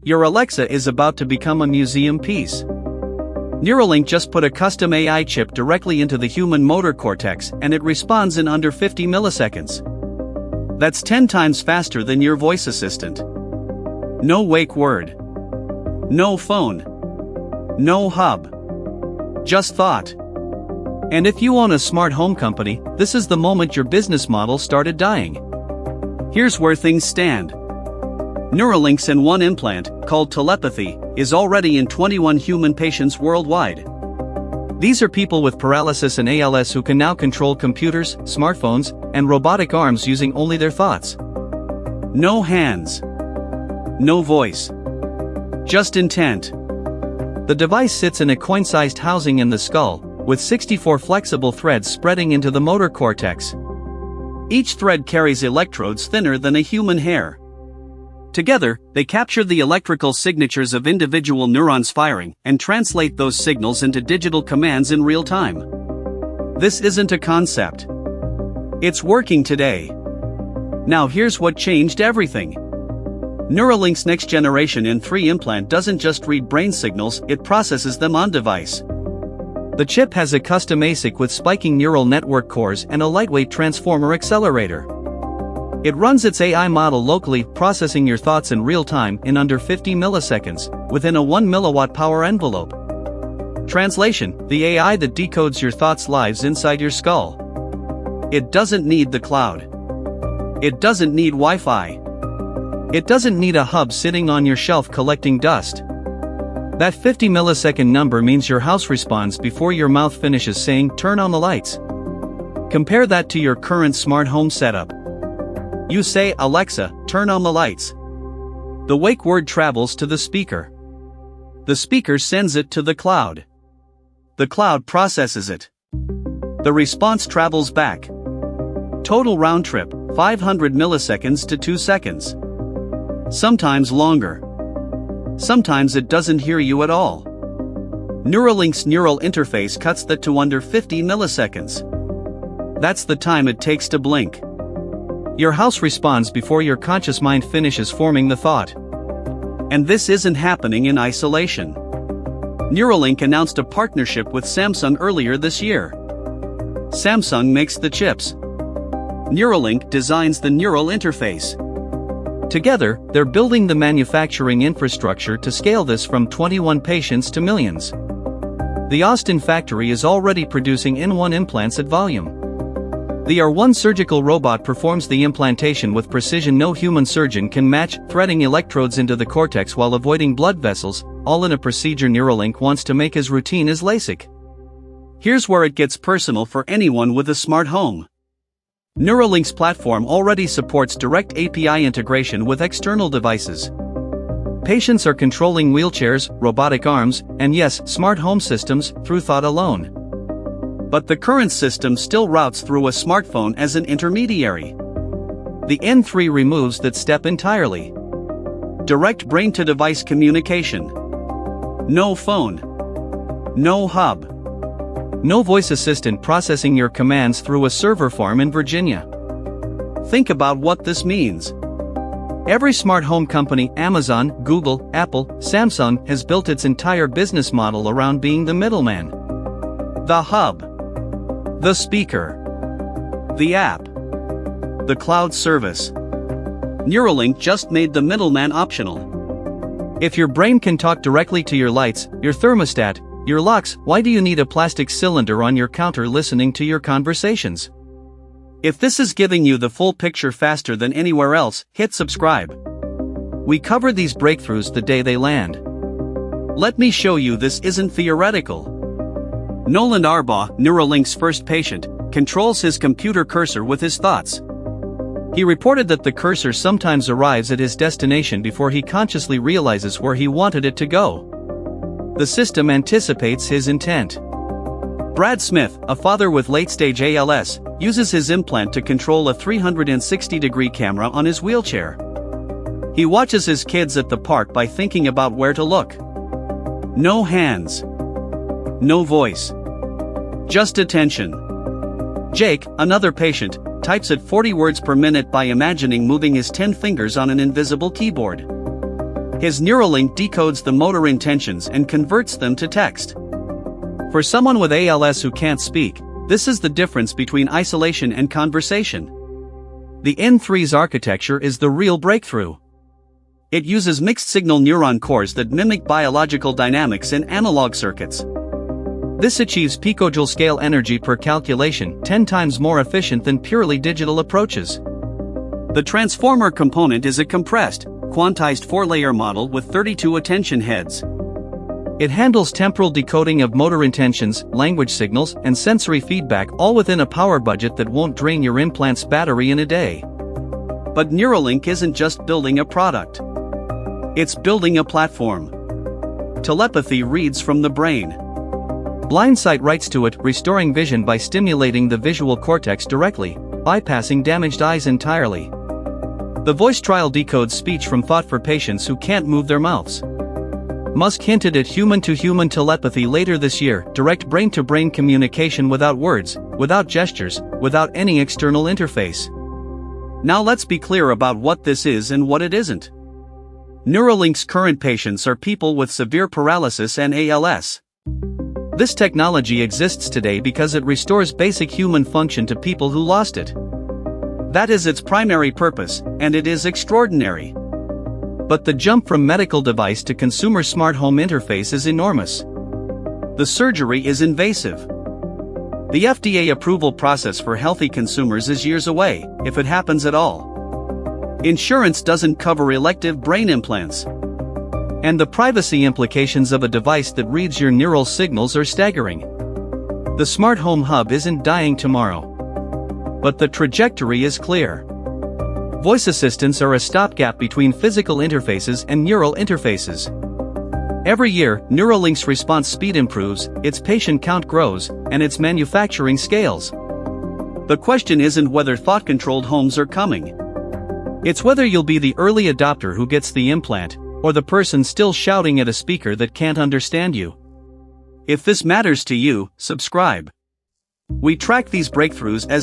Your Alexa is about to become a museum piece. Neuralink just put a custom AI chip directly into the human motor cortex and it responds in under 50 milliseconds. That's 10 times faster than your voice assistant. No wake word. No phone. No hub. Just thought. And if you own a smart home company, this is the moment your business model started dying. Here's where things stand. Neuralink's N3 implant, called telepathy, is already in 21 human patients worldwide. These are people with paralysis and ALS who can now control computers, smartphones, and robotic arms using only their thoughts. No hands. No voice. Just intent. The device sits in a coin-sized housing in the skull, with 64 flexible threads spreading into the motor cortex. Each thread carries electrodes thinner than a human hair. Together, they capture the electrical signatures of individual neurons firing and translate those signals into digital commands in real time. This isn't a concept. It's working today. Now here's what changed everything. Neuralink's next-generation N3 implant doesn't just read brain signals, it processes them on-device. The chip has a custom ASIC with spiking neural network cores and a lightweight transformer accelerator. It runs its AI model locally, processing your thoughts in real time in under 50 milliseconds, within a 1 milliwatt power envelope. Translation: the AI that decodes your thoughts lives inside your skull. It doesn't need the cloud. It doesn't need Wi-Fi. It doesn't need a hub sitting on your shelf collecting dust. That 50 millisecond number means your house responds before your mouth finishes saying, "Turn on the lights." Compare that to your current smart home setup. You say, "Alexa, turn on the lights." The wake word travels to the speaker. The speaker sends it to the cloud. The cloud processes it. The response travels back. Total round trip, 500 milliseconds to 2 seconds. Sometimes longer. Sometimes it doesn't hear you at all. Neuralink's neural interface cuts that to under 50 milliseconds. That's the time it takes to blink. Your house responds before your conscious mind finishes forming the thought. And this isn't happening in isolation. Neuralink announced a partnership with Samsung earlier this year. Samsung makes the chips. Neuralink designs the neural interface. Together, they're building the manufacturing infrastructure to scale this from 21 patients to millions. The Austin factory is already producing N1 implants at volume. The R1 surgical robot performs the implantation with precision no human surgeon can match, threading electrodes into the cortex while avoiding blood vessels, all in a procedure Neuralink wants to make as routine as LASIK. Here's where it gets personal for anyone with a smart home. Neuralink's platform already supports direct API integration with external devices. Patients are controlling wheelchairs, robotic arms, and yes, smart home systems, through thought alone. But the current system still routes through a smartphone as an intermediary. The N3 removes that step entirely. Direct brain-to-device communication. No phone. No hub. No voice assistant processing your commands through a server farm in Virginia. Think about what this means. Every smart home company, Amazon, Google, Apple, Samsung, has built its entire business model around being the middleman. The hub. The speaker. The app. The cloud service. Neuralink just made the middleman optional. If your brain can talk directly to your lights, your thermostat, your locks, why do you need a plastic cylinder on your counter listening to your conversations? If this is giving you the full picture faster than anywhere else, hit subscribe. We cover these breakthroughs the day they land. Let me show you this isn't theoretical. Noland Arbaugh, Neuralink's first patient, controls his computer cursor with his thoughts. He reported that the cursor sometimes arrives at his destination before he consciously realizes where he wanted it to go. The system anticipates his intent. Brad Smith, a father with late-stage ALS, uses his implant to control a 360-degree camera on his wheelchair. He watches his kids at the park by thinking about where to look. No hands. No voice. Just attention. Jake, another patient, types at 40 words per minute by imagining moving his 10 fingers on an invisible keyboard. His Neuralink decodes the motor intentions and converts them to text. For someone with ALS who can't speak, this is the difference between isolation and conversation. The N3's architecture is the real breakthrough. It uses mixed-signal neuron cores that mimic biological dynamics in analog circuits. This achieves picojoule-scale energy per calculation, 10 times more efficient than purely digital approaches. The transformer component is a compressed, quantized 4-layer model with 32 attention heads. It handles temporal decoding of motor intentions, language signals, and sensory feedback, all within a power budget that won't drain your implant's battery in a day. But Neuralink isn't just building a product. It's building a platform. Telepathy reads from the brain. Blindsight writes to it, restoring vision by stimulating the visual cortex directly, bypassing damaged eyes entirely. The voice trial decodes speech from thought for patients who can't move their mouths. Musk hinted at human-to-human telepathy later this year, direct brain-to-brain communication without words, without gestures, without any external interface. Now let's be clear about what this is and what it isn't. Neuralink's current patients are people with severe paralysis and ALS. This technology exists today because it restores basic human function to people who lost it. That is its primary purpose, and it is extraordinary. But the jump from medical device to consumer smart home interface is enormous. The surgery is invasive. The FDA approval process for healthy consumers is years away, if it happens at all. Insurance doesn't cover elective brain implants. And the privacy implications of a device that reads your neural signals are staggering. The smart home hub isn't dying tomorrow. But the trajectory is clear. Voice assistants are a stopgap between physical interfaces and neural interfaces. Every year, Neuralink's response speed improves, its patient count grows, and its manufacturing scales. The question isn't whether thought-controlled homes are coming. It's whether you'll be the early adopter who gets the implant, or the person still shouting at a speaker that can't understand you. If this matters to you, subscribe. We track these breakthroughs as